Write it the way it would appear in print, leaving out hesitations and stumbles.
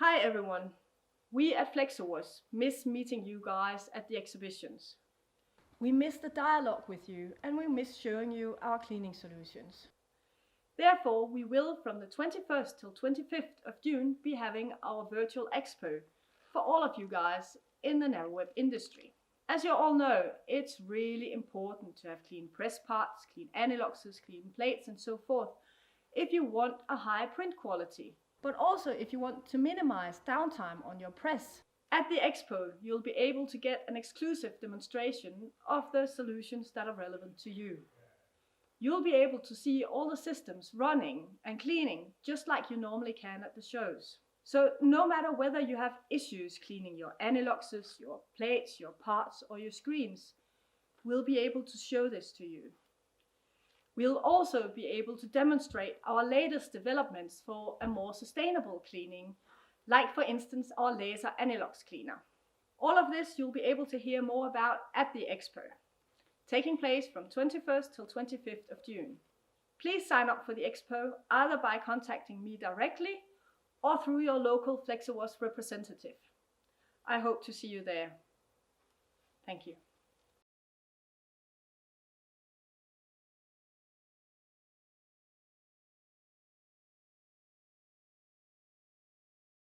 Hi everyone! We at Flexo Wash miss meeting you guys at the exhibitions. We miss the dialogue with you and we miss showing you our cleaning solutions. Therefore, we will from the 21st till 25th of June be having our virtual expo for all of you guys in the narrow web industry. As you all know, it's really important to have clean press parts, clean analoxes, clean plates and so forth if you want a high print quality, but also if you want to minimize downtime on your press. At the expo, you'll be able to get an exclusive demonstration of the solutions that are relevant to you. You'll be able to see all the systems running and cleaning just like you normally can at the shows. So no matter whether you have issues cleaning your analoxes, your plates, your parts or your screens, we'll be able to show this to you. We'll also be able to demonstrate our latest developments for a more sustainable cleaning, like for instance our laser analox cleaner. All of this you'll be able to hear more about at the expo, taking place from 21st till 25th of June. Please sign up for the expo either by contacting me directly or through your local Flexo Wash representative. I hope to see you there. Thank you.